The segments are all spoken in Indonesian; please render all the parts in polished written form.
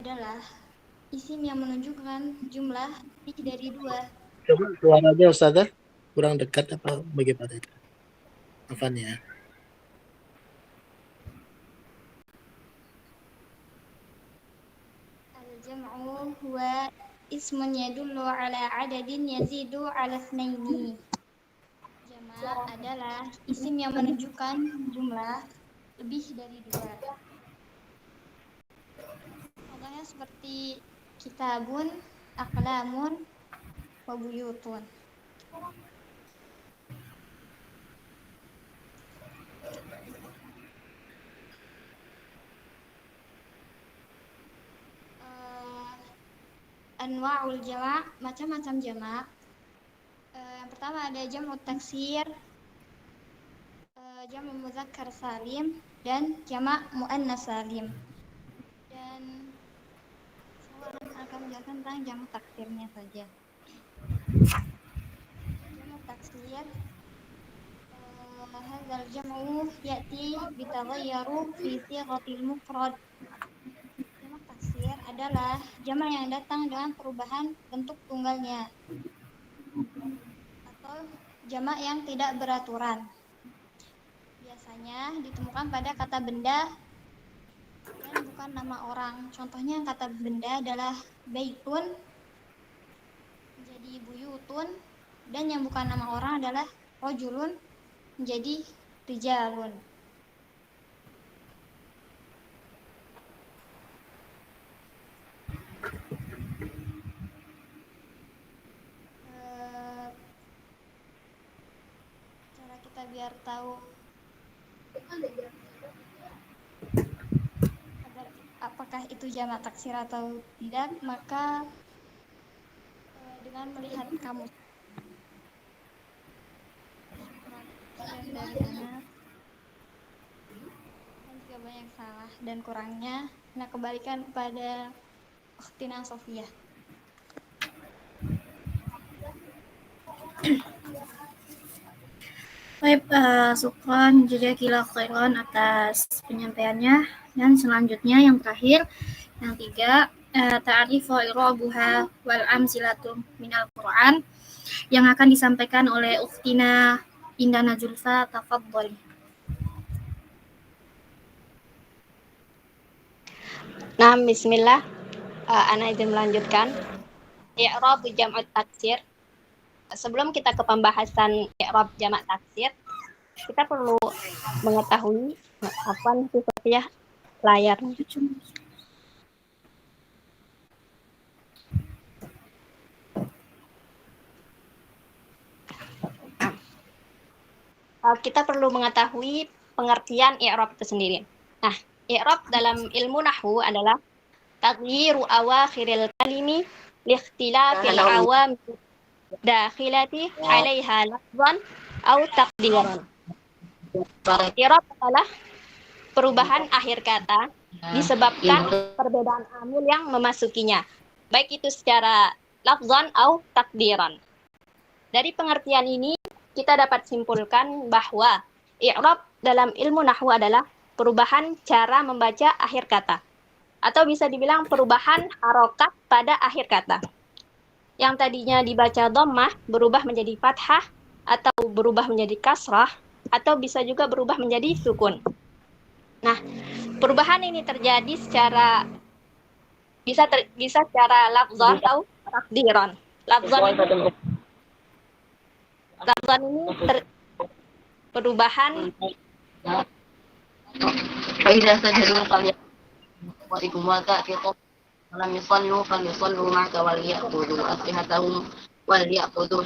adalah isim yang menunjukkan jumlah lebih dari 2. Coba suaranya Ustazah kurang dekat apa bagaimana itu? Apanya? Al-jam'u huwa ismun yadullu ala adadin yazidu ala itsnaini. Jamak adalah isim yang menunjukkan jumlah lebih dari 2. Contohnya seperti kitabun, aqlamun, wa buyutun. Anwa'ul jamak, macam-macam jamak. Yang pertama ada jam'ut taksir, jamak muzakkar salim, dan jamak muannas salim. Dan saya akan menjelaskan tentang jamak taksirnya saja. Jamak taksir, hadzal jam'u ya'ti bitaghayyuru fi sighatil mufrad. Jamak taksir adalah jamak yang datang dengan perubahan bentuk tunggalnya atau jamak yang tidak beraturan. Biasanya ditemukan pada kata benda dan bukan nama orang. Contohnya kata benda adalah baitun menjadi buyutun, dan yang bukan nama orang adalah rajulun menjadi rijalun. Cara kita biar tahu apakah itu jamak taksir atau tidak, maka dengan melihat kamus dari sana, dan jika banyak salah dan kurangnya, nah kembalikan kepada Ukhtina Sofia. Baik, syukran jazakallahu khairan atas penyampaiannya. Dan selanjutnya yang terakhir, yang 3, ta'rifu i'rabuha wal amsilatu minal Qur'an, yang akan disampaikan oleh Ukhtina Indana Zulfa. Tafadhali. Nah, bismillah. Ana izin melanjutkan. I'rab jam'ut taksir. Sebelum kita ke pembahasan i'rab jamak taksir, kita perlu mengetahui apa nih ya layar. Kita perlu mengetahui pengertian i'rab itu sendiri. Nah, i'rab dalam ilmu nahwu adalah taghyiru awakhiril kalimi liikhtilafil awam dakhilati 'alaiha lafzan aw taqdiran. I'rab adalah perubahan akhir kata disebabkan perbedaan amil yang memasukinya, baik itu secara lafzan atau takdiran. Dari pengertian ini kita dapat simpulkan bahwa i'rab dalam ilmu nahwu adalah perubahan cara membaca akhir kata, atau bisa dibilang perubahan harokat pada akhir kata. Yang tadinya dibaca dhammah berubah menjadi fathah, atau berubah menjadi kasrah, atau bisa juga berubah menjadi sukun. Nah, perubahan ini terjadi secara bisa secara lafzan atau takdiran. Lafzan ini perubahan فإذا سجدوا فليقم وكافرون ولم يصلوا فليصلوا معك وليأخذوا أسلحتهم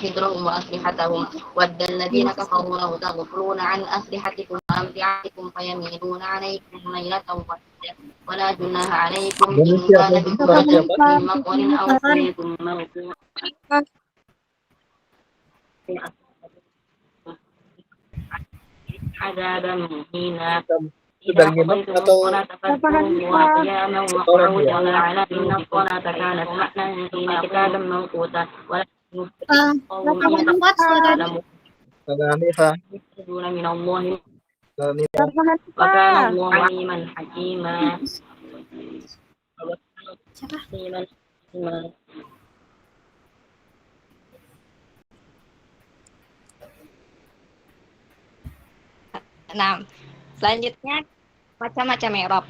حذرهم وأسلحتهم ود الذين كفروا لو تغفلون عن أسلحتكم وأمتعتكم فيميلون عليكم ميلة ولا جناح عليكم إن كان بكم من مطر أو كنتم موتى عذابا مهينا Sedang nyimak atau Siapa? Iman. Iman. Nah, selanjutnya macam-macam i'rab.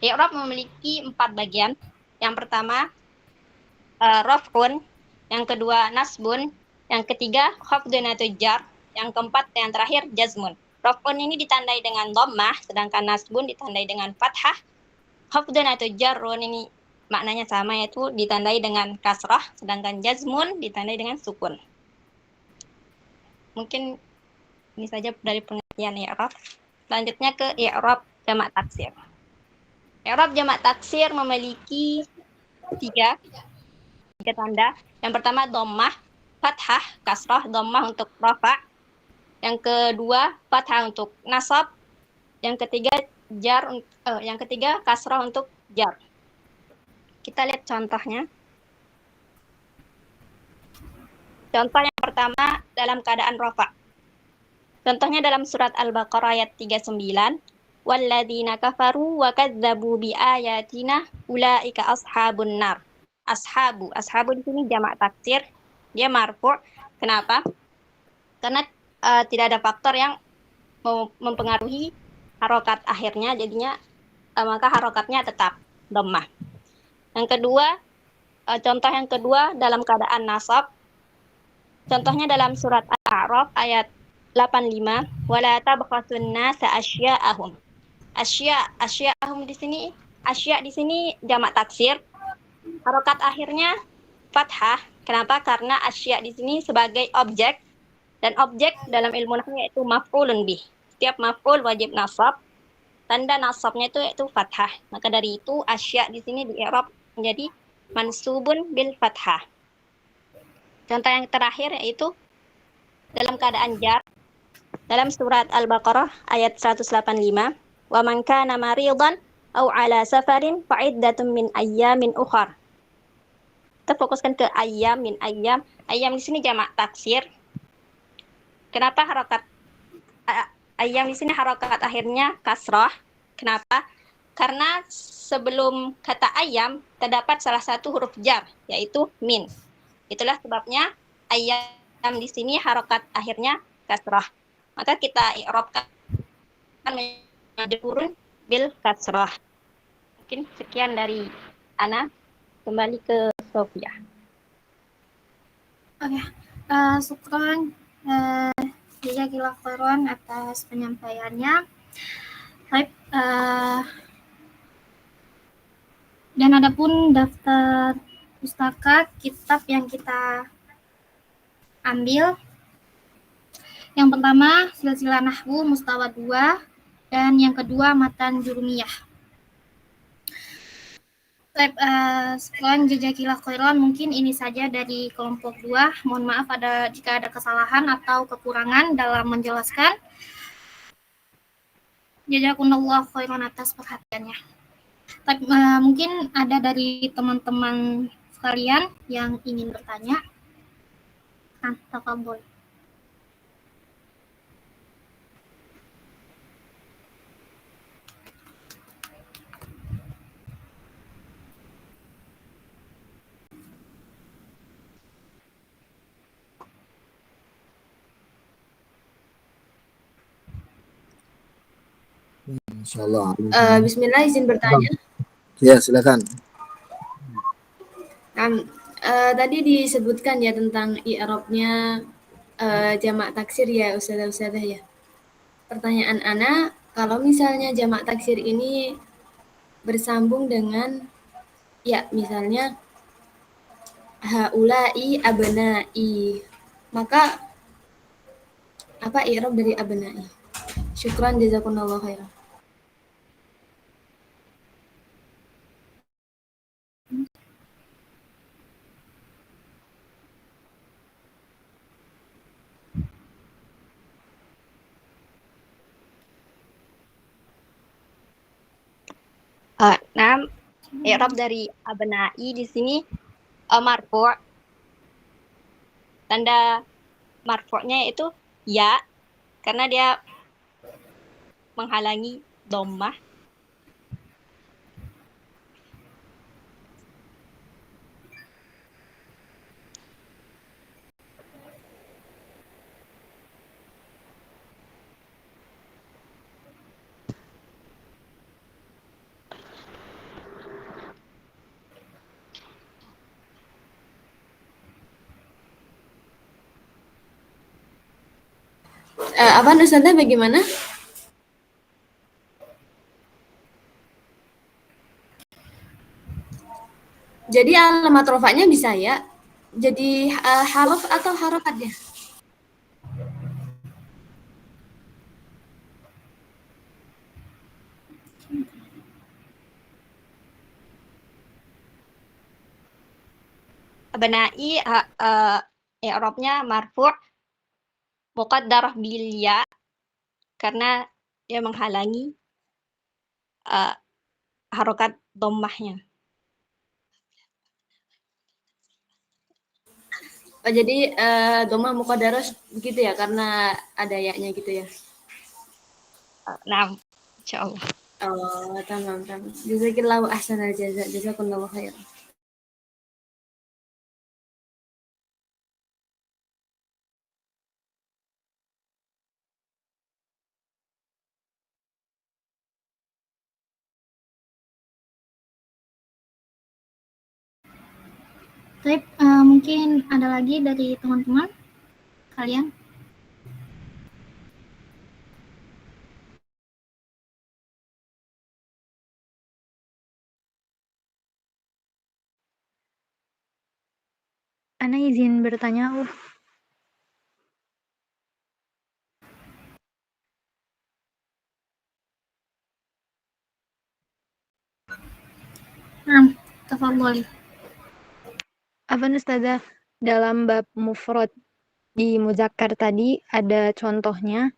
I'rab memiliki 4 bagian. Yang pertama raf'un, yang kedua nasbun, yang ketiga khafdun atau jar, yang keempat yang terakhir jazmun. Raf'un ini ditandai dengan dhammah, sedangkan nasbun ditandai dengan fathah. Khafdun atau jarrun ini maknanya sama, yaitu ditandai dengan kasrah, sedangkan jazmun ditandai dengan sukun. Mungkin ini saja dari pengertian i'rab. Selanjutnya ke i'rab jamak taksir. I'rab jamak taksir memiliki tiga tanda. Yang pertama dhammah, fathah, kasrah, dhammah untuk rafa. Yang kedua fathah untuk nasab. Yang ketiga kasrah untuk jar. Kita lihat contohnya. Contoh yang pertama dalam keadaan rafa. Contohnya dalam surat Al-Baqarah ayat 39. Walladzina kafaru wa kadzdzabu biayatina ulaika ashabun nar. Ashabu di sini jamak taksir, dia marfu'. Kenapa? Karena tidak ada faktor yang mempengaruhi harokat akhirnya, jadinya maka harokatnya tetap dhammah. Yang kedua, contoh yang kedua dalam keadaan nasab. Contohnya dalam surat Al-A'raf ayat 85, wala tabkhasun nasa asya'ahum. Asya'ahum di sini jamak taksir. Harokat akhirnya fathah. Kenapa? Karena asya di sini sebagai objek, dan objek dalam ilmu nahwu yaitu maf'ulun bih. Setiap maf'ul wajib nasab. Tanda nasabnya itu yaitu fathah. Maka dari itu asya di sini di i'rab menjadi mansubun bil fathah. Contoh yang terakhir yaitu dalam keadaan jar. Dalam surat Al-Baqarah ayat 185, wa man kana maridan aw ala safarin fa iddatun min ayyamin ukhar. Kita fokuskan ke ayyam min ayyam. Ayyam di sini jamak taksir. Kenapa harokat ayyam di sini harokat akhirnya kasrah? Kenapa? Karena sebelum kata ayyam terdapat salah satu huruf jar, yaitu min. Itulah sebabnya ayyam di sini harokat akhirnya kasrah. Maka kita i'rabkan majrurun bil kasrah. Mungkin sekian dari Ana. Kembali ke Sofia. Oke, syukran jazakallahu khairan atas penyampaiannya. Baik, dan adapun daftar pustaka kitab yang kita ambil, yang pertama silsilah nahwu mustawa 2, dan yang kedua matan jurumiyah. Baik, sekian jazakallahu khairan. Mungkin ini saja dari kelompok 2. Mohon maaf jika ada kesalahan atau kekurangan dalam menjelaskan. Jazakumullahu khairan atas perhatiannya. Tapi, mungkin ada dari teman-teman sekalian yang ingin bertanya. Tafadhol. Insyaallah. Bismillah, izin bertanya. Ya, silakan. Tadi disebutkan ya tentang i'rabnya jamak taksir ya Ustazah ya. Pertanyaan Ana, kalau misalnya jamak taksir ini bersambung dengan ya misalnya haula'i abna'i, maka apa i'rab dari abna'i? Syukran jazakumullahu khairan. Nah, i'rab dari abna'i di sini marfu'. Tanda marfu'nya itu ya, karena dia menghalangi dhammah. Apa Ustazah bagaimana? Jadi alamat rofaknya bisa ya? Jadi haruf atau harokatnya? Abna'i i'rabnya marfu' muqaddarah bil ya karena dia menghalangi harokat dhammahnya. Oh, jadi domah muqaddarah begitu ya karena ada ya-nya gitu ya. Nah, insyaallah. Oh, tamam tamam. Jazakillahu ahsanal jaza. Jazakumullahu khairan. Baik, mungkin ada lagi dari teman-teman kalian? Ana izin bertanya, Tafadholi. apa Ustazah dalam bab mufrad di muzakkar tadi ada contohnya,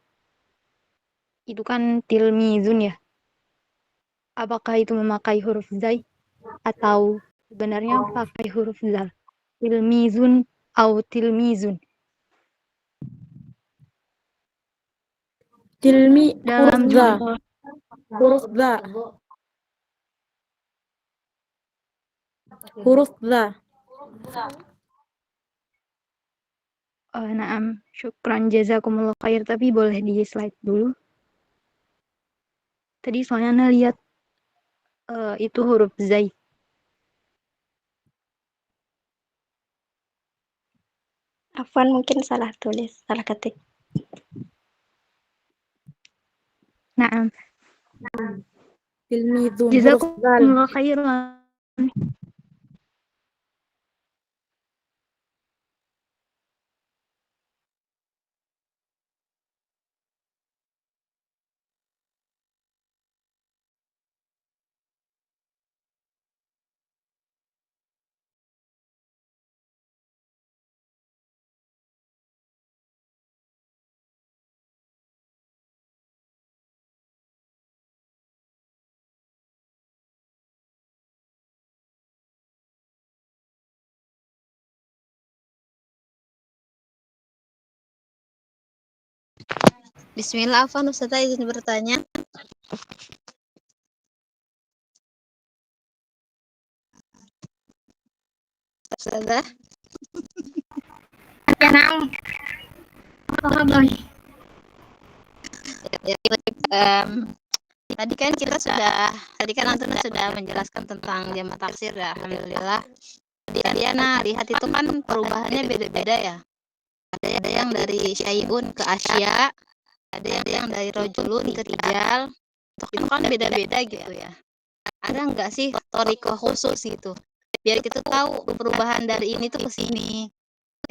itu kan tilmizun ya. Apakah itu memakai huruf zai atau sebenarnya pakai huruf zal? Tilmizun atau tilmizun. Tilmi Dalam huruf za. contoh Huruf za. Huruf za. naam, syukran jazakumullah khair, tapi boleh di slide dulu. Tadi soalnya Ana lihat itu huruf zai. Afwan mungkin salah tulis, salah ketik. Naam. Tilmidun huruf zal. Jazakumullah khairan. Bismillah, Afwan Ustazah izin bertanya. Ustazah, Ya, na'am. Tafadholi. tadi kan Antuna sudah menjelaskan tentang jamak taksir ya, alhamdulillah. Tadi Ana lihat itu kan perubahannya beda-beda ya. Ada yang dari syai'un ke asya, ada yang dari rojulun ke rijal. Itu kan beda-beda gitu ya. Ada nggak sih toriko khusus gitu? Biar kita tahu perubahan dari ini tuh ke sini.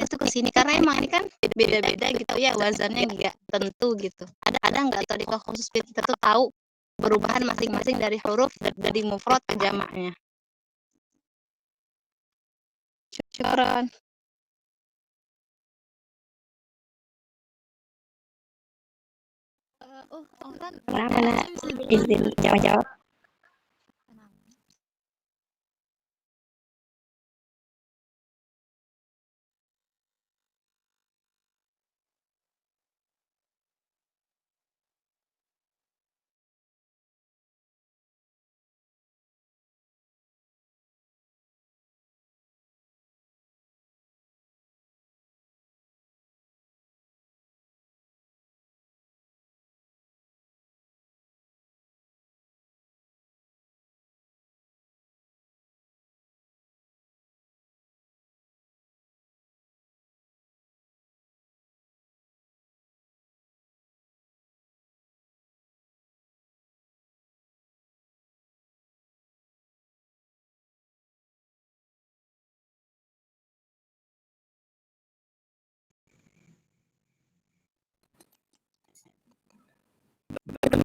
Itu ke sini karena emang ini kan beda-beda gitu ya, wazannya nggak tentu gitu. Ada nggak toriko khusus biar kita tuh tahu perubahan masing-masing dari huruf dari mufrad ke jamaknya. Syukran. Mana izin jawab.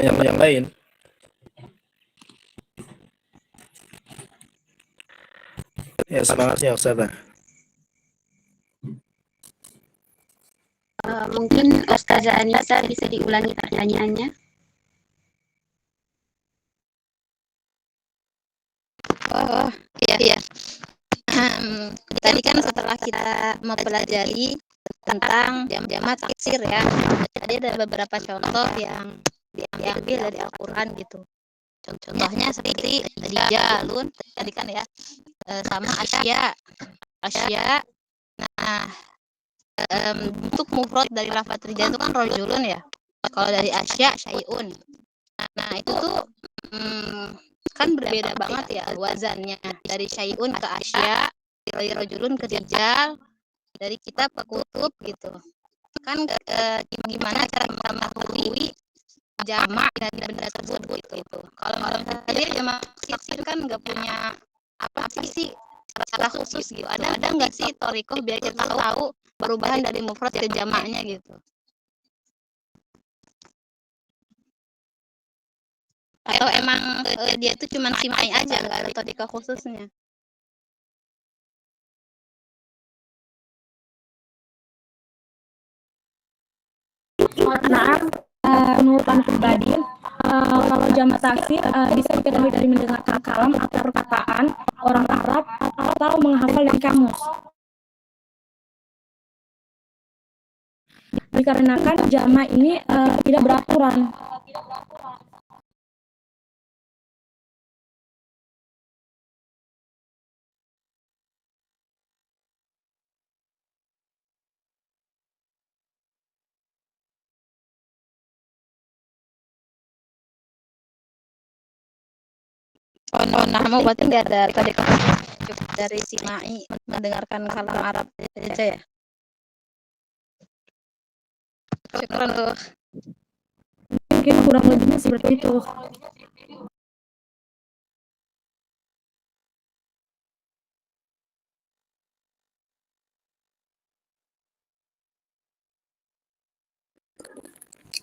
yang lain. Ya, semangat ya Ustazah. Mungkin Ustazah Anissa bisa diulangi pertanyaannya. Oh, iya. Tadi kan setelah kita mempelajari tentang jama' taksir ya, tadi ada beberapa contoh yang diambil dari Al-Quran gitu. Contohnya seperti rijalun tadi kan ya, sama asya. Nah, untuk mufrad dari lafaz rijal itu kan rojulun ya. Kalau dari asya syai'un. Nah, itu tuh kan berbeda banget ya wazannya, dari syai'un ke asya, dari rojulun ke rijal, dari kitab ke kutub gitu. Kan gimana cara kita mengetahui jamak dari benda tersebut gitu. Kalau tadi jamak taksir kan nggak punya apa sih cara khusus gitu. Ada nggak sih torikoh biar kita tahu perubahan dari mufrad ke jamaknya gitu. Atau emang dia tuh cuma simai aja, nggak ada torikoh khususnya. Nah, menurut Anda pribadi, kalau jamak taksir bisa diketahui dari mendengarkan kalam atau perkataan orang Arab atau menghafal dari kamus. Dikarenakan jamak ini tidak beraturan. Nahmu berarti nggak ada tadi cukup dari simai mendengarkan kalam Arab aja ya. Syukran tuh. Mungkin kurang lebihnya seperti itu.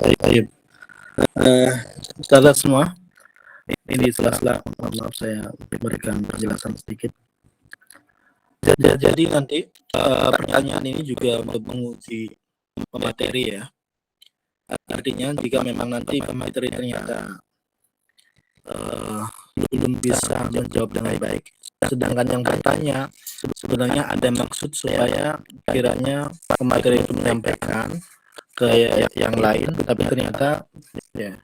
Baik. Ustazah semua, ini sela-sela maaf saya berikan penjelasan sedikit. Jadi nanti pertanyaan ini juga untuk menguji materi ya. Artinya jika memang nanti pemateri ternyata belum bisa menjawab dengan baik, sedangkan yang bertanya sebenarnya ada maksud supaya kiranya pemateri itu menyampaikan ke yang lain, tapi ternyata ya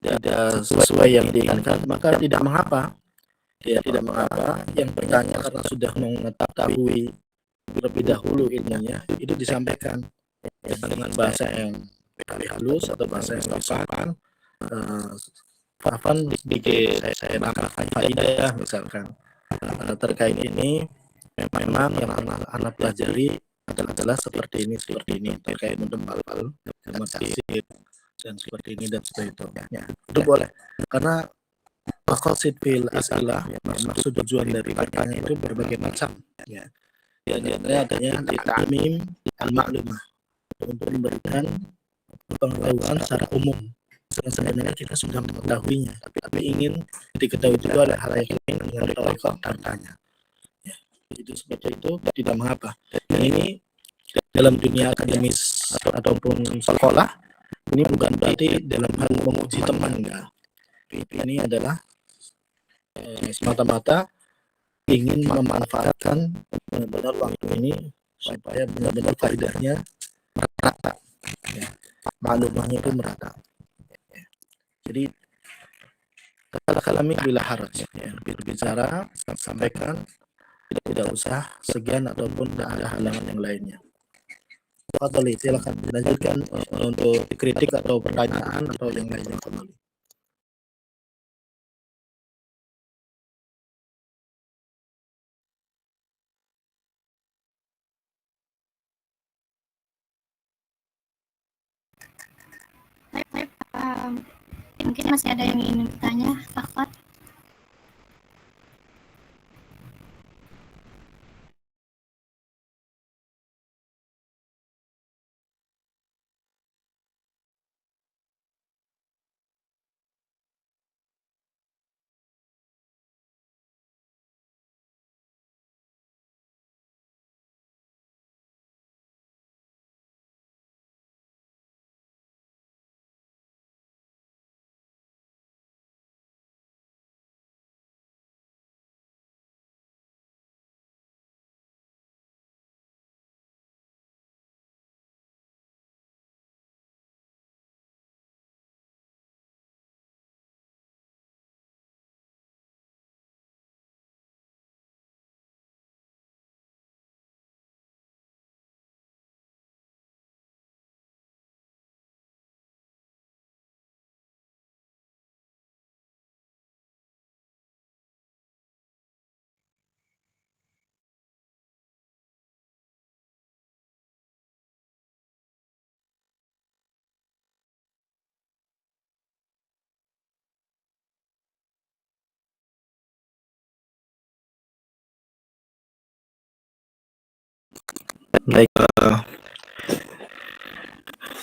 tidak sesuai yang diinginkan, maka tidak mengapa. Tidak mengapa yang bertanya karena sudah mengetahui terlebih dahulu ilmunya, itu disampaikan dengan bahasa yang lebih halus atau bahasa yang sopan. Afan sedikit saya tambahkan faedah ya, misalkan terkait ini memang yang anak pelajari adalah seperti ini terkait mendembal taksir dan seperti ini dan seperti itu ya, itu boleh karena maqasid fil as'ilah maksud tujuan dari pertanyaan itu berbagai macam ya. Dan adanya ta'mim al-ma'lumah untuk memberikan pengetahuan secara umum yang sebenarnya kita sudah mengetahuinya, tapi ingin diketahui juga oleh hal yang lain dengan torikoh tanya. Ya, itu seperti itu tidak mengapa. Dan ini dalam dunia akademis ataupun sekolah ini bukan berarti dalam hal menguji teman enggak. Ini adalah semata-mata ingin memanfaatkan benar-benar waktu ini supaya benar-benar faedahnya merata, ya. Maklumahnya itu merata. Ya. Jadi kalami bila haraj, ya. Berbicara, sampaikan, tidak usah segan ataupun tidak ada halangan yang lainnya. Fadhali, silakan dilanjutkan untuk kritik atau pertanyaan atau yang lainnya kembali. Mungkin masih ada yang ingin bertanya, Fahfat? Baik,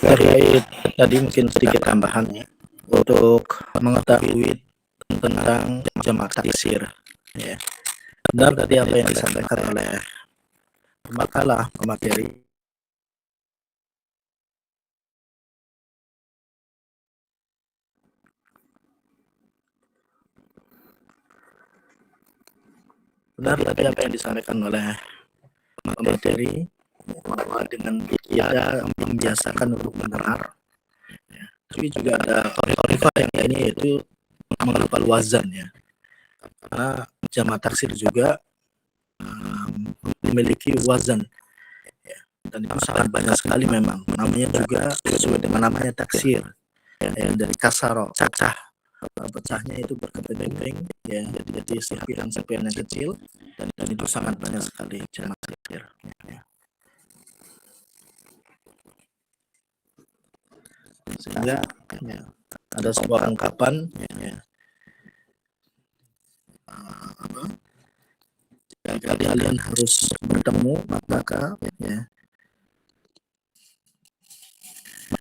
terkait tadi mungkin sedikit tambahan ya untuk mengetahui tentang jamak taksir. Ya. Benar tadi apa yang disampaikan oleh makalah pemateri. Benar tadi apa yang disampaikan oleh pemateri bahwa dengan kita membiasakan untuk mendengar. Ya. Tapi juga ada toriko yang lainnya yaitu menghafal wazan ya. Karena jamak taksir juga memiliki wazan ya. Dan itu sangat banyak sekali memang. Namanya juga sesuai dengan namanya taksir ya, dari kasaro, cacah. Pecahnya itu berkeping-keping ya, jadi serpihan yang kecil dan itu sangat banyak sekali jamak taksir ya. Sehingga ya, ada sebuah ungkapan ya, jika kalian harus bertemu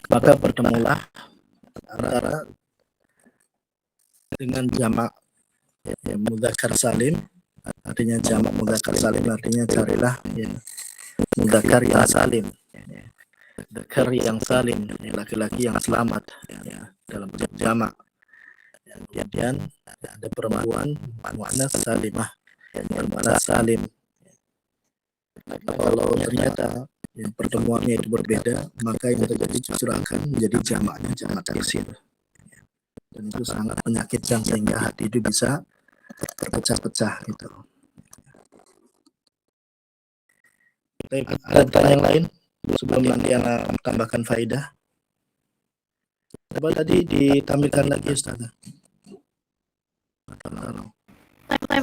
maka bertemulah antara dengan jamak ya, mudzakkar salim, artinya jamak mudzakkar salim artinya carilah ya, mudzakkar yang salim ya. Dzakar yang salim, laki-laki yang selamat ya, dalam jamak. Kemudian ada perempuan muannas salimah, muannas salim. Kalau ternyata ya, pertemuannya itu berbeda, maka yang terjadi justru akan menjadi jamaknya jamak taksir. Dan itu sangat menyakitkan sehingga hati itu bisa terpecah-pecah gitu. Ada pertanyaan lain sebelum nanti anak tambahkan faidah? Coba tadi ditampilkan lagi Ustaz.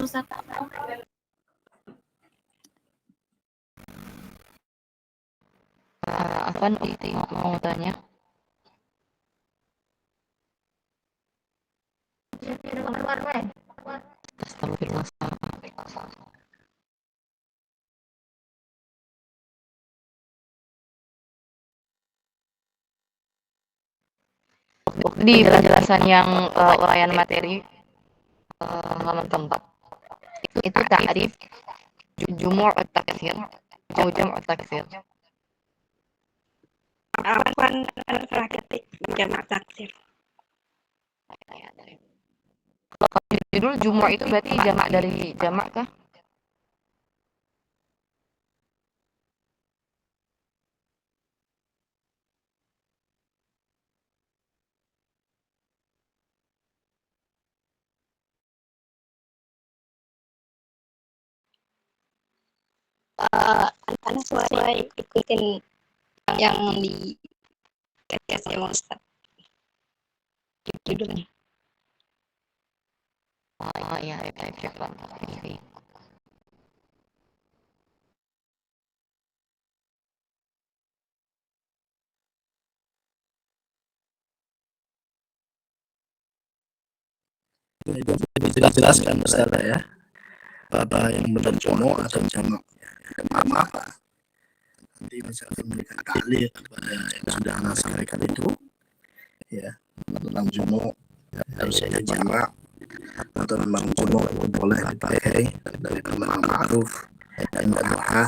Ustaz. Afan, mau tanya. Astagfirullah. Di penjelasan yang uraian materi halaman keempat itu ta'rif jumu' at-taksir atau jam' at-taksir. Afwan, ketik jamak taksir. Kalau judul jumu' itu berarti jamak dari jamak kah? Anak sesuai ikutin yang di podcast ya Ustaz. Judulnya. Oh iya, syukran. Dijelaskan Ustaz ya. Apa yang benar jono atau jamak apa? Nanti misalkan memberikan dalil kepada yang sudah anak sampaikan itu ya, tentang jono harusnya jamak atau memang jono itu boleh dipakai dari kata ma'ruf dan duha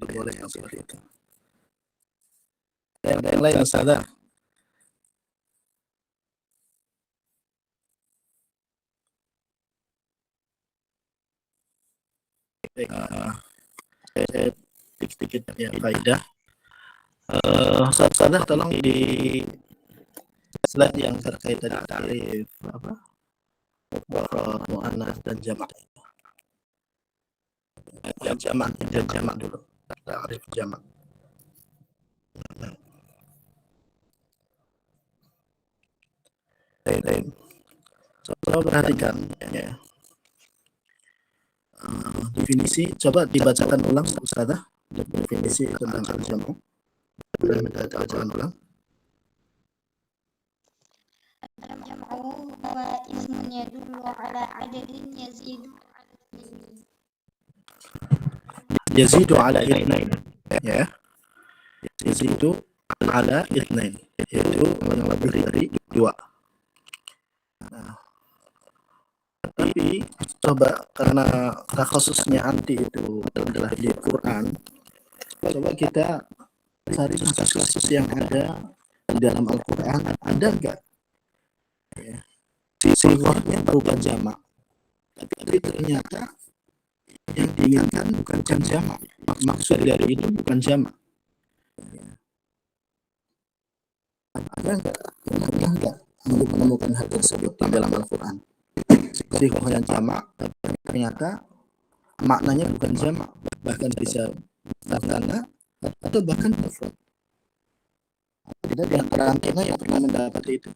boleh yang seperti itu. Ada yang lain Ustaz? Sedikit ya faidah. Ustaz tolong di slide yang terkait tadi tarif apa? Muannas dan jamak. Yang jamak dulu. Tarif jamak. Coba perhatikan ya. Definisi coba dibacakan ulang Ustazah, definisi tentang al-jamu. Boleh minta dibacakan ulang. Al-jam'u huwa ismun yadullu ala adadin yazidu ala yazidu ala ithnain, ya, yazidu ala ithnain, yaitu yang lebih dari 2. Nah, tapi coba karena khususnya anti itu adalah di Quran, coba kita cari kasus-kasus yang ada di dalam Al-Quran, ada nggak ya, sighahnya berupa jamak, tapi ternyata yang diinginkan bukan jamak, maksud dari itu bukan jamak. Ada nggak Anda menemukan hal tersebut di dalam Al-Quran? Sighahnya jamak, ternyata maknanya bukan jamak, bahkan bisa mutsanna atau bahkan mufrad. Tidak di antara kita yang pernah mendapat itu.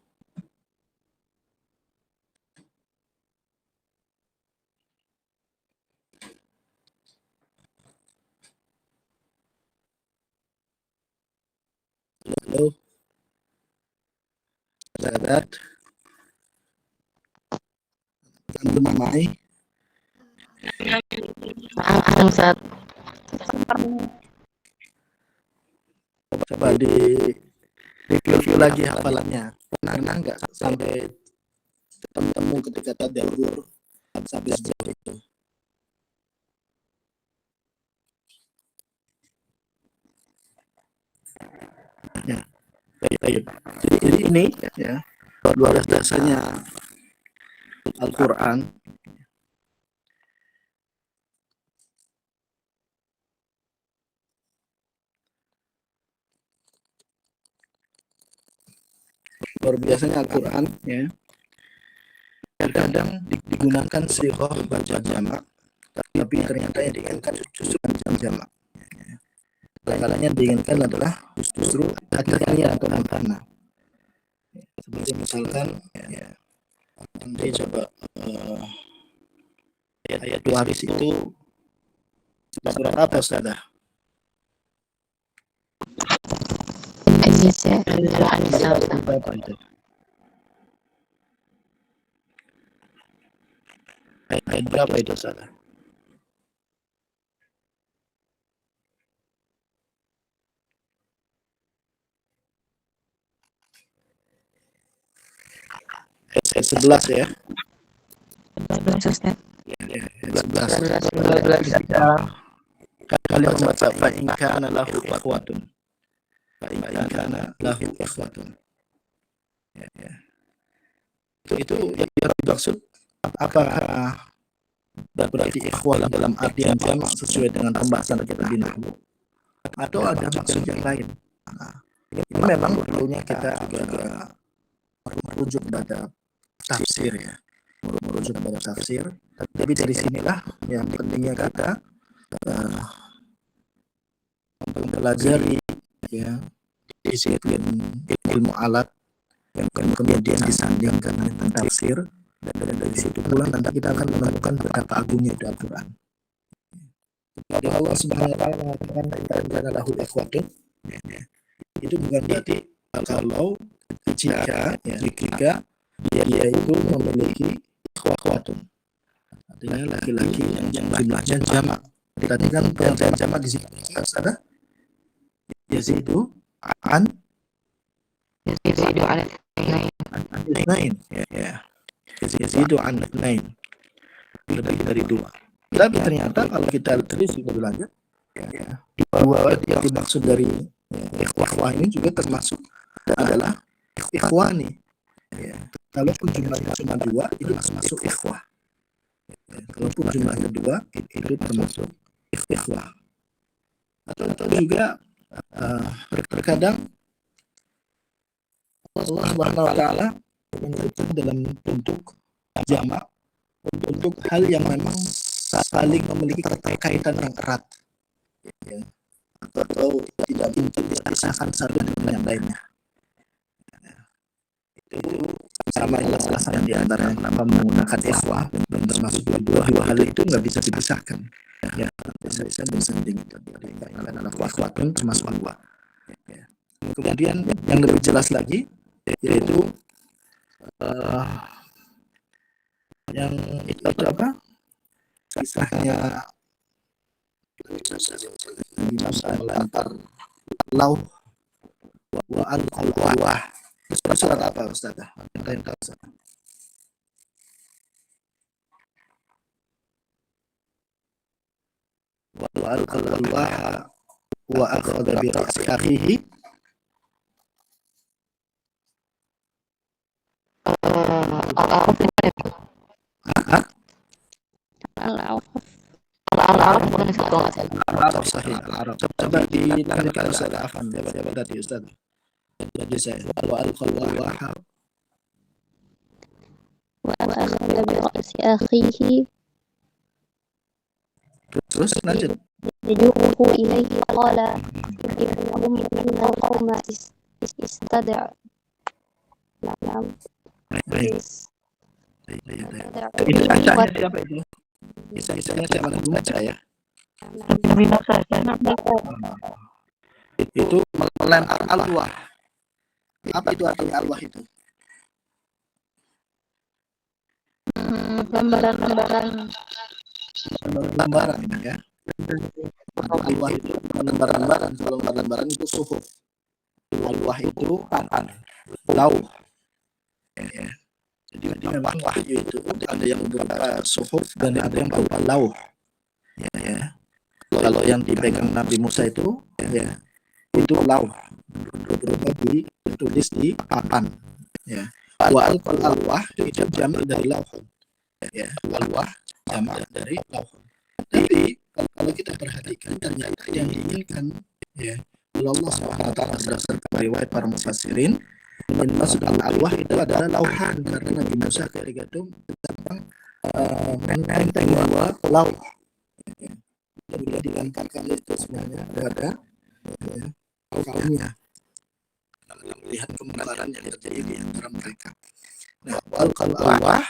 Halo, sahabat, antum mai? Ustaz. Coba di review lagi hafalannya. Pernah nggak sampai ketemu ketika tadabbur sampai sejauh itu? Ya, baik. Jadi ini ya luar biasanya Al-Quran. Luar biasanya Al-Quran ya. Kadang digunakan sighah baca jamak, tapi ternyata yang diinginkan justru jamak. Kalanya diinginkan adalah justru akhirnya atau antara. Seperti misalkan ya, nanti coba ayat 2 hadis itu surat apa saja? Apa itu? Ayat berapa itu salah? Ayat 11 ya. 11 Ustaz. Ya, 11. Kalian membaca fa in kana lahu ikhwatun. Fa in kana lahu ikhwatun. Ya. Itu yang dimaksud apa? Berarti ikhwah dalam artian jamak sesuai dengan pembahasan kita di nahwu, atau ada maksud yang lain. Nah, ini memang perlunya kita juga merujuk pada tafsir ya, merujuk pada tafsir. Tapi dari sinilah yang pentingnya kita mempelajari ya disiplin ilmu alat yang kemudian disandingkan dengan tafsir. Dan dari situ pula nanti kita akan menemukan betapa agungnya itu Al-Quran. Jadi Allah Subhanahu wa taala mengatakan karena lahu ikhwatun, itu bukan berarti kalau jika dia itu memiliki ikhwatun, artinya laki-laki yang jumlahnya jamak. Tadi kan pengertian jamak di sini ada yazidu an itsnain ya. Yazidu an itsnain, lebih dari 2. Tapi ternyata kalau kita terus lebih lanjut ya, 2 yang dimaksud dari ikhwah ini juga termasuk adalah ikhwani ya. Kalaupun jumlahnya cuma 2 itu termasuk ikhwah ya. Kalaupun jumlahnya 2 itu termasuk ikhwah. Atau juga terkadang Allah Subhanahu wa taala menyebutkan dalam bentuk jamak untuk hal yang memang saling memiliki keterkaitan yang erat ya, atau tidak mungkin dipisahkan satu dengan yang lainnya. Itu sama alasan di antara yang kenapa menggunakan ikhwah, dan termasuk dua hal itu nggak bisa dipisahkan ya, bisa bersanding itu karena ikhwah pun termasuk 2 ya. Kemudian yang lebih jelas lagi yaitu yang itu apa, kisahnya Nabi Musa melempar lauh wa alqal alwah. Surat apa Ustaz? Ada yang tahu Ustaz? Wa alqal alwah wa akhadha bi ra'si akhihi. Al-Araf bukan itu kalau nggak salah. Al-Araf sahih, Al-Araf. Coba ditekankan Ustaz Afan, coba tadi Ustaz. Jadi saya wa alqal alwah وأخذ برأس أخيه terus lanjut. يدعوه إليه قال إنهم إن القوم استدعوا Itu bacanya siapa itu? Isanya siapa yang baca ya? Itu melempar alwah. Apa itu artinya alwah itu? lembaran-lembaran Lembaran ya. Alwah itu lembaran-lembaran. Kalau lembaran itu suhuf. Alwah itu lauh. Ya. Jadi memang wahyu itu ada yang berupa suhuf dan ada yang berupa lauh. Ya. Kalau yang dipegang Nabi Musa itu ya itu lauh, berupa ditulis di papan. Ya. Wa alqal alwah itu jamak dari lauh. Ya, alwah jamak dari lauh. Tapi kalau kita perhatikan ternyata yang diinginkan ya Allah SWT berdasarkan riwayat para mufassirin yang maksud alwah itu adalah lauhan, karena Nabi Musa ketika itu tentang menteng dua lauh yang sudah dilemparkan itu sebenarnya kepada kaumnya melihat kemungkaran yang terjadi di antara mereka. Nah, kalau alwah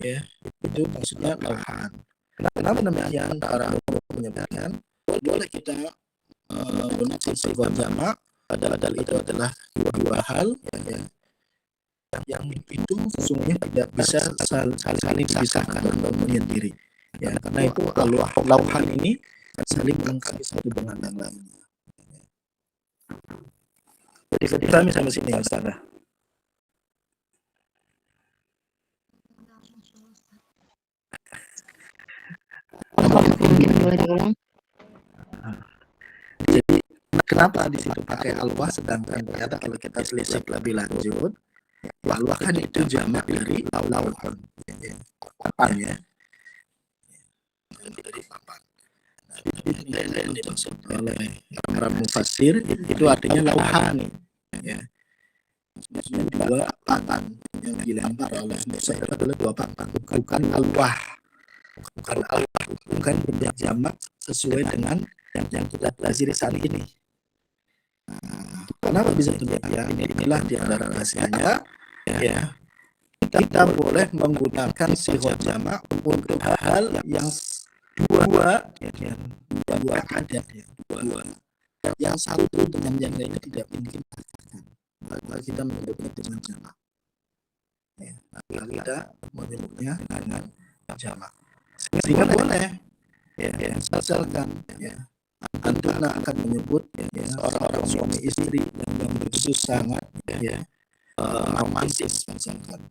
ya itu maksudnya lauhan. Kenapa namanya para menyebutkan boleh kita gunakan sifat jamak padahal itu adalah dua hal yang itu sesungguhnya tidak bisa saling dipisahkan atau menyendiri. Ya, karena itu lauhan ini saling melengkapi satu dengan yang lainnya. Jadi kami sampai sini Ustaz. Boleh diulang? Jadi kenapa di situ pakai alwah sedangkan ternyata kalau kita telisik lebih lanjut, alwah kan itu jamak dari lauhan. Papan ya. Dari papan. Yang dimaksud oleh para mufassir itu artinya lauhan. Ya. Maksudnya dua papan yang dilempar oleh Musa itu adalah dua papan, bukan alwah. Bukan bentuk jamak sesuai dengan yang kita pelajari saat ini. Kenapa bisa demikian? Inilah di antara rahasianya. Ya, kita boleh menggunakan sighah jamak untuk hal yang dua ada ya, dua. Yang satu dengan yang lainnya tidak mungkin maka kita menyebutnya dengan jamak. Ya, maka kita menyebutnya dengan jamak. Sehingga boleh ya, misalkan ya antuna akan menyebut ya, seorang suami istri yang begitu sangat ya romantis misalkan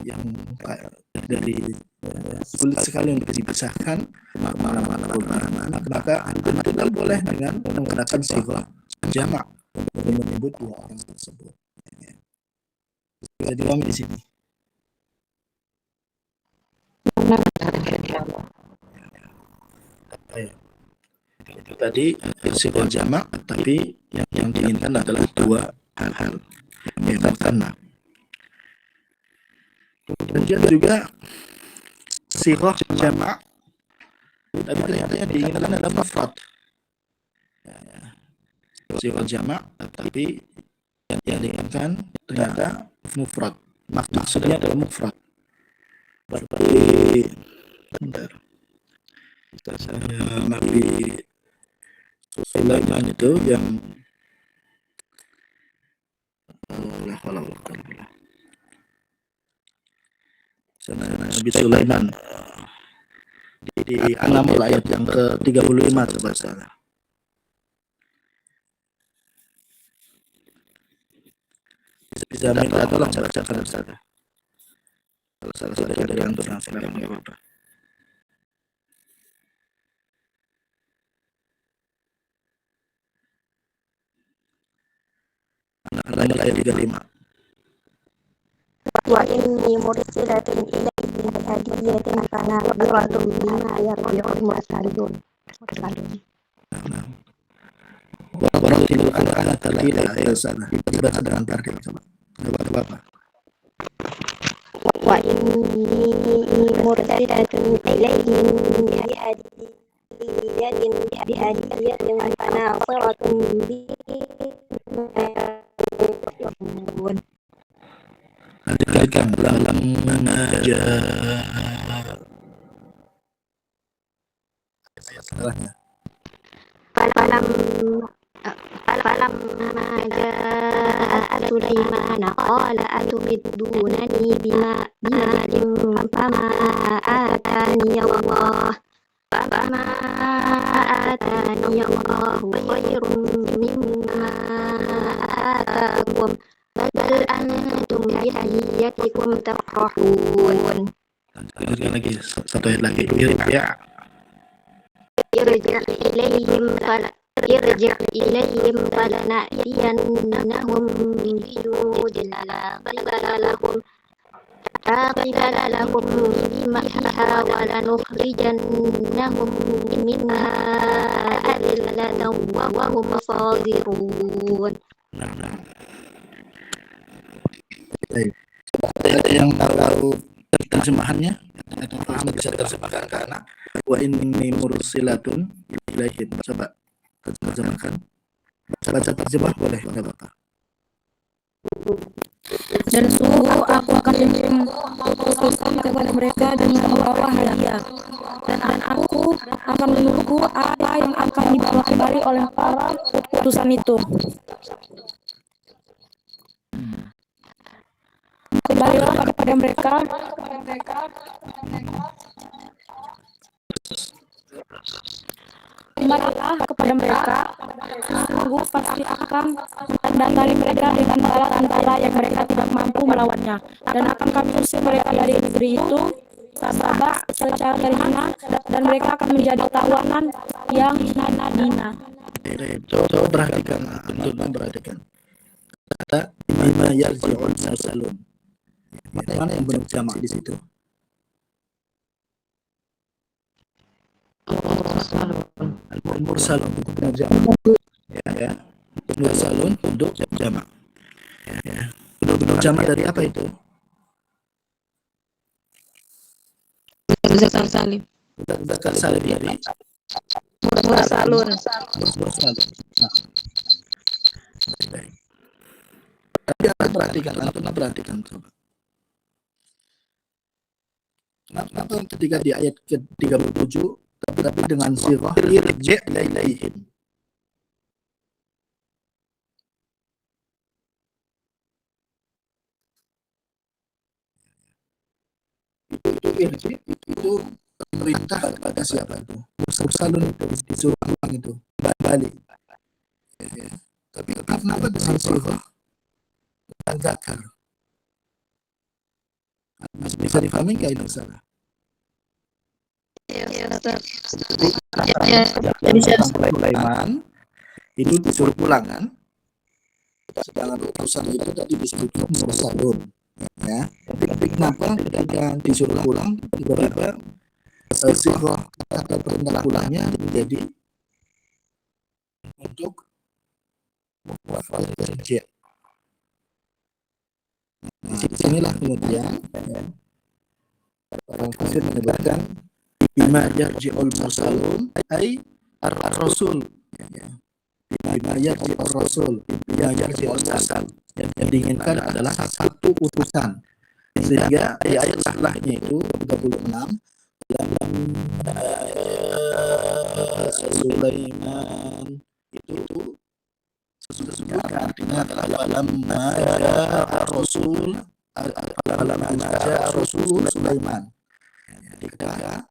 yang dari sulit sekali untuk dipisahkan mana-mana maka antuna boleh dengan menggunakan sighah jamak untuk menyebut dua orang tersebut. Jadi kami di sini. Itu tadi sighah jamak, tapi yang diinginkan adalah dua hal yang pertama. Kemudian juga sighah jamak, tapi ternyata yang diinginkan adalah mufrad. Sighah jamak, tapi yang diinginkan ternyata mufrad. Maksudnya adalah mufrad. Berarti Nabi Sulaiman itu yang Nabi Sulaiman di An-Naml ayat yang ke-35 coba sana. Bisa minta tolong bacakan sana. Kalau salah dari antum silakan enggak apa-apa. An-Naml ayat 35. Wa inni mursilatun ilaihim bihadiyatin fanadhiratun bima yarji'ul mursalun. Warattil Al-Qur'ana tartila ayat sana. Dibaca dengan tartil coba. Enggak apa-apa. Wa inni mursilatun ilaihim bihadiyatin fanadhiratun bima yarji'un. Perhatikan dalam mengajar ayat setelahnya. Falamma jaa Sulaimana qala atumiddunani bimalin fama atani Allah khairun mimma atakum bal antum bihadiyatikum tafrahun. Lanjutkan lagi satu ayat lagi. Irji' ilayhim falana'tiyannahum bijunudin la qibala lahum biha wa lanukhrijannahum minha adillatan wa hum saghirun. Ada yang tahu terjemahannya? Atau paham bisa terjemahkan karena wa inni mursilatun ilaihim. Coba terjemahkan. Baca terjemah boleh enggak apa-apa. Dan sungguh aku akan mengutuskan kepada mereka dengan membawa hadiah, dan aku akan menunggu apa yang akan dibawa kembali oleh para utusan itu. Kembalilah kepada mereka sungguh pasti akan mendatangi mereka dengan bala yang mereka tidak mampu melawannya, dan akan kami usir mereka dari negeri itu secara terhina, dan mereka akan menjadi tawanan yang hina. Coba perhatikan, perhatikan. Kata bima yarji'ul mursalun. Mana yang bentuk jamak di situ? Al-mursalun itu bentuk jamak. Ya. Mursalun bentuk jamak. Ya. Bentuk jamak dari apa itu? Zakar salim. Zakar salim dari Mursalun. Mursalun. Nah. Baik. Tapi perhatikan coba. Kenapa ketika di ayat ke-37 tapi dengan sirah irji' ilaihim. Itu perintah kepada siapa itu? Mursalun itu disuruh pulang itu balik. Ya. Tapi kenapa dengan sirah dan zakar? Bisa difahami nggak ini salah? Bisa. Sulaiman itu disuruh pulang kan? Sedangkan utusan itu tadi disebut mursalun. Ya, tapi kenapa ketika disuruh pulang tiba-tiba sirah atau perintah pulangnya menjadi untuk mufrad irji'. Nah, di sinilah kemudian orang kafir menyebutkan bima yarji'ul mursalun ay ar-rasul. Bima yarji'ur rasul, bima yarji'ul mursal. Yang diinginkan adalah satu utusan. Sehingga di ayat setelahnya itu 36 dalam Sulaiman itu sesungguhnya artinya adalah falamma ja'a rasul Sulaiman. Ketika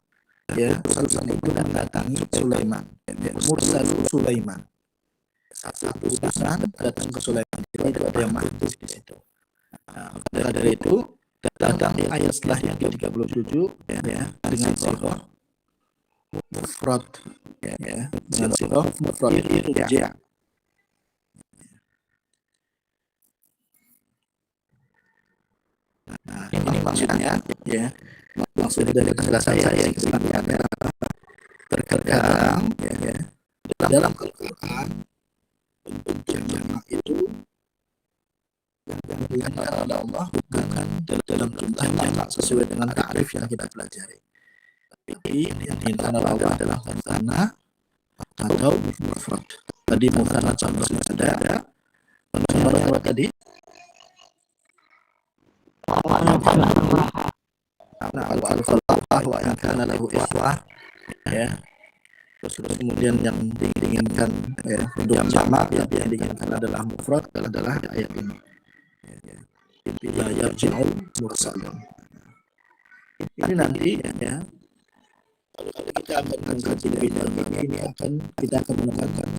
ya utusan itu mendatangi Sulaiman, mursal Sulaiman, satu utusan datang ke Sulaiman, itu ada yang mahfuz di situ. Nah, dari itu datang ayat setelah yang ke-37 ya dengan sirah mufrad ya dengan sirah mufrad itu ya. Nah, ini maksudnya ya, maksud dari penjelasan saya sebenarnya adalah terkadang ya dalam Al-Quran bentuk jamak itu yang diinginkan oleh Allah bukan dalam jumlah jamak sesuai dengan ta'rif yang kita pelajari, tapi yang diinginkan oleh Allah adalah musanna atau mufrad. Tadi musanna contohnya ada apa tadi? Wa in kana lahu ikhwah ya. Terus kemudian yang diinginkan ya untuk jamak yang diinginkan adalah mufrad adalah ayat ini. Ya yarji'u mursalun. Ini nanti ya kalau kita akan mengkaji lebih dalam ini kita akan menemukan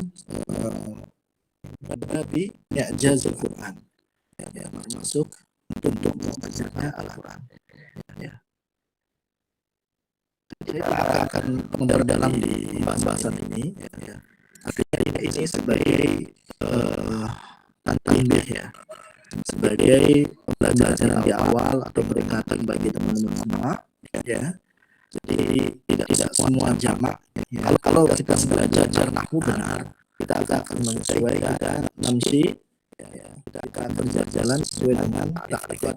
Nabi I'jaz Al-Quran ya, masuk untuk membacanya Al-Quran ya. Jadi kita akan mendalam di pembahasan ini ya. Artinya ini sebagai tantangan ya, sebagai pembelajaran di awal atau peringatan bagi teman-teman semua ya. Jadi tidak semua jamak ya. Kalau kita belajar nahwu benar, kita akan menyesuaikan namsi ya, kita akan berjalan sesuai dengan takrifat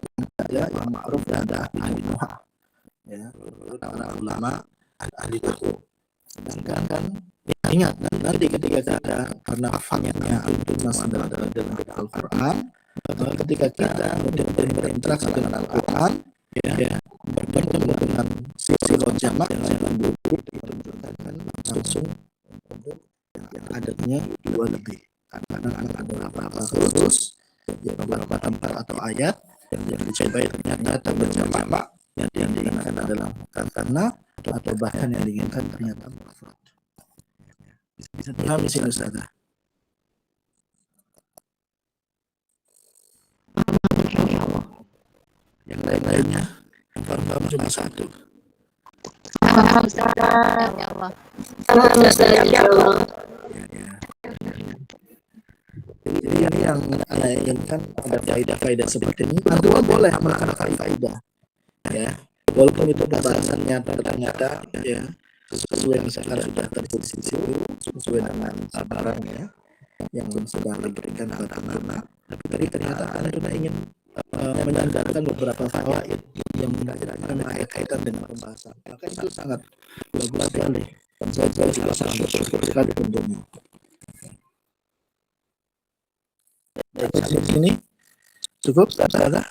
yang ma'ruf dan ahli nuha ya, para ulama ahli nahwu. Sedangkan ingat nanti ketika kita karena hafalnya masih dalam Al-Quran, ketika kita berinteraksi dengan Al-Quran ya bertemu dengan sifat jamak yang buruk ditunjukkan langsung untuk yang adanya dua lebih, karena ada beberapa khusus beberapa tempat atau ayat yang dicobai ternyata berjamak yang diinginkan adalah karena atau bahkan yang diinginkan ternyata mufrad. Bisa dipahami sih Ustaz? Yang lain-lainnya yang paham cuma satu. Ya Allah. Jadi yang Anda inginkan ada faedah-faedah seperti ini, Anda boleh melakukan faedah ya, walaupun itu pembahasannya ternyata ya sesuai misalkan sudah tertulis di situ sesuai dengan sabarannya yang sudah diberikan anak-anak, tapi ternyata Anda ingin menyandarkan beberapa fawaid yang berkaitan dengan pembahasan, maka itu sangat bagus sekali dan saya juga sangat bersyukur sekali untuknya. Dari sini cukup ada.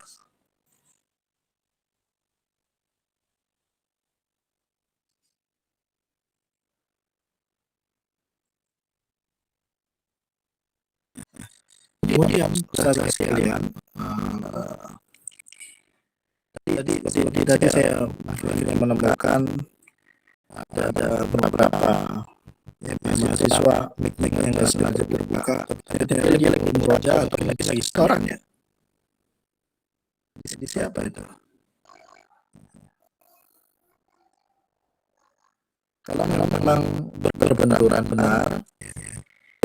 Kemudian saudara sekalian, tadi saya akhirnya menemukan ada beberapa mahasiswa mic yang nggak sengaja terbuka, ternyata dia lagi murojaah atau lagi setoran ya. Di siapa itu? Kalau memang berbenturan benar,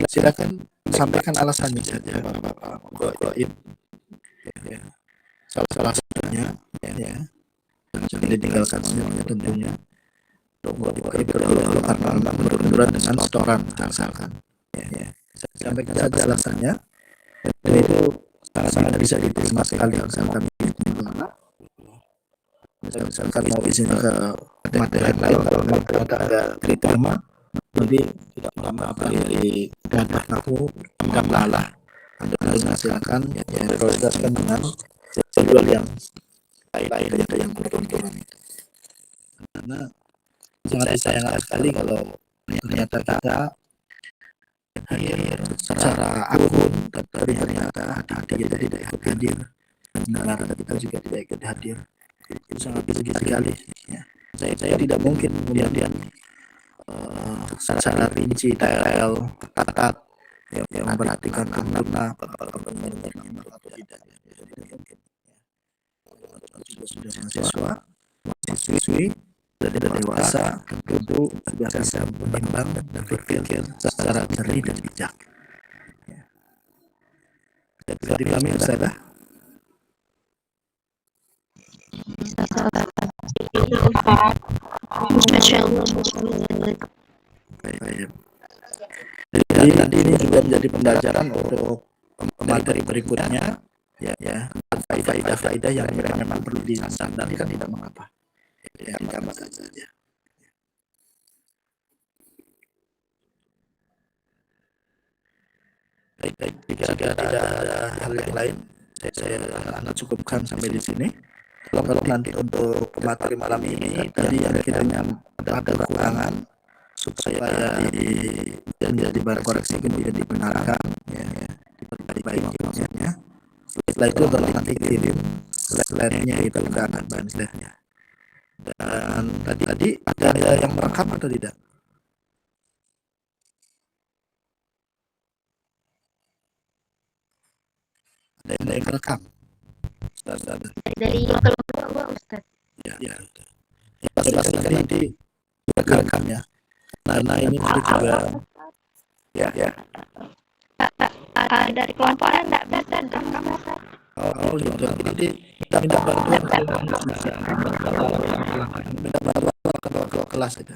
silakan sampaikan alasannya saja, Bapak Goib. Ya. Salah satunya, ya, jangan ditinggalkan semuanya tentunya. Goib berdoa karena memang berbenturan dengan setoran, misalkan. Ya. Sampaikan saja alasannya, dan itu sangat bisa diterima sekali misalkan misalkan mau izin ke materi lain, kalau memang ternyata ada kriteria nanti tidak apa dari dadah aku kalah Anda harus silakan ya prioritaskan dengan jadwal yang lain ada yang berbenturan itu, karena sangat disayangkan sekali kalau ternyata kita hadir secara akun tapi ternyata hadir tidak hadir, benar kita juga tidak ikut hadir, itu sangat sedih sekali ya. saya tidak mungkin kemudian secara rinci detail ketat yang memperhatikan anak apakah benar-benar nyaman atau tidak. Jadi mungkin juga sudah mahasiswa, mahasiswi dan dewasa tentu sudah bisa menimbang dan berpikir secara jernih dan bijak. Jadi kami Ustazah. Baik. Jadi nanti ini juga menjadi pembelajaran untuk materi berikutnya, ya faedah-faedah yang memang perlu disandarkan tidak mengapa. Ya, tidak saja. Baik, jika tidak ada hal yang lain, saya akan cukupkan sampai di sini. Kalau nanti untuk materi malam ini tadi yang kiranya ada kekurangan supaya jadi barang koreksi kemudian dibenarkan, ya, diperbaiki maksudnya. Setelah itu baru nanti kirim slide-nya itu ke anak banslehnya. Dan tadi ada yang merekam atau tidak? Ada yang merekam? Dari kelompok gua Ustaz. Ya. Pasti nanti direkam ya. Karena ini juga ya. Dari kelompok enggak bisa direkam Ustaz. Oh gitu. Jadi kita minta bantuan ke kelas itu.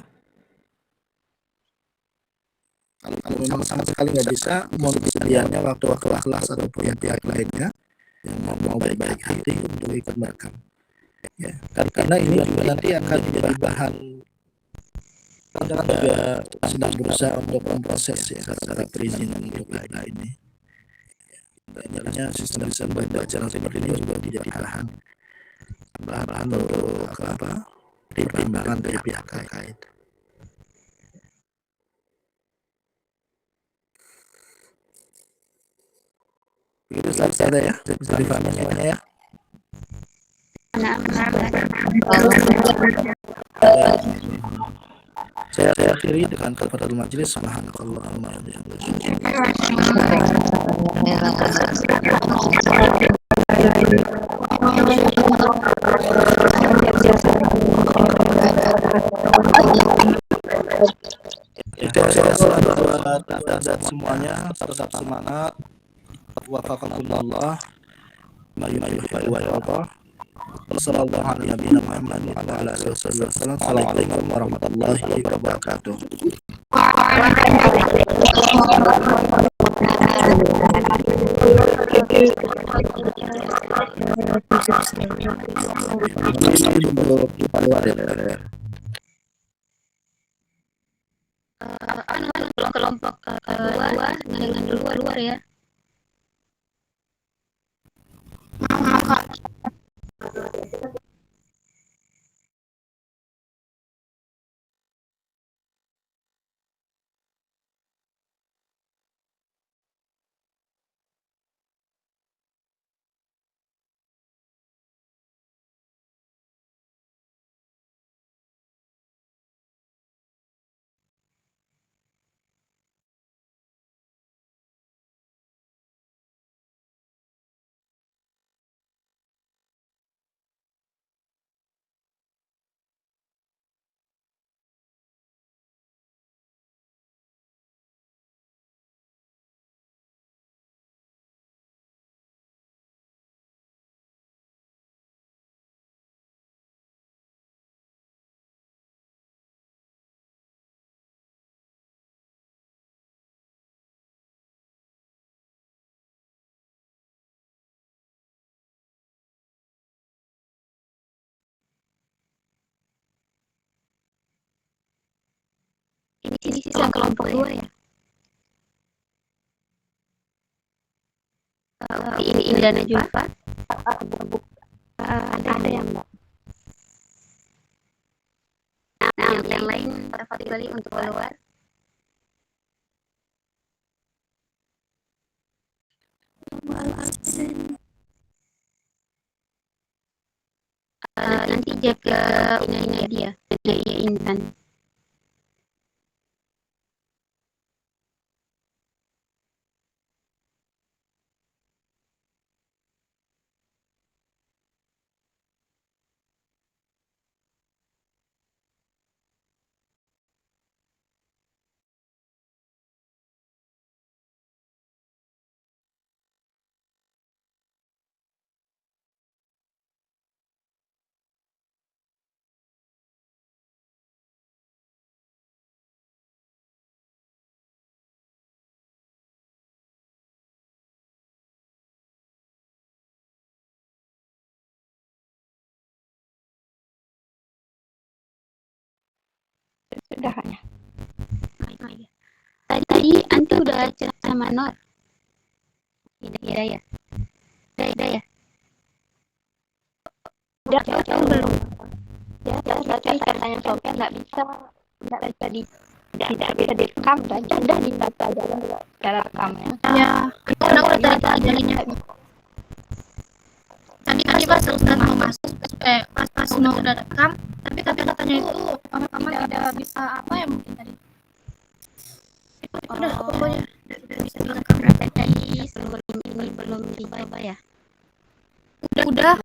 Kalau memang sama sekali nggak bisa, mau disediakannya waktu kelas atau pihak lainnya yang mau baik-baik hati untuk ikut merekam. Ya, karena ini juga nanti akan menjadi bahan. Kita juga sedang berusaha untuk memproses ya secara perizinan untuk ini. Sebenarnya sistem pembelajaran seperti ini juga menjadi bahan untuk pertimbangan dari pihak terkait. Begitu saja ya, bisa dipahami semuanya ya. Saya akhiri dengan kafaratul majelis. Subhanakallahumma wa bihamdika. Saya selalu buat dan semuanya tetap semangat. Wafaqakumullah. Mayunayyuhi wa yarda. Wassalamualaikum warahmatullahi wabarakatuh. Kelompok kedua jangan luar ya. Ini sisa kelompok dua ya. Ini dan Julfa. Ada yang enggak. Nah, yang lain tafadhali untuk keluar. nanti jaga ininya dia Intan. Sudah hanya. Tadi Anti udah chat sama Nur. Hidayah. Hidayah. Udah belum. Ya, tapi katanya Sofia nggak bisa di tidak bisa direkam saja, udah ditata dalam cara rekamnya. Ya, karena udah tadi jadinya. Tadi pas Ustaz mau masuk, pas mau udah rekam, tapi katanya itu rekaman tidak bisa apa ya mungkin tadi. Udah pokoknya udah bisa direkam. Tadi belum dicoba ya. Udah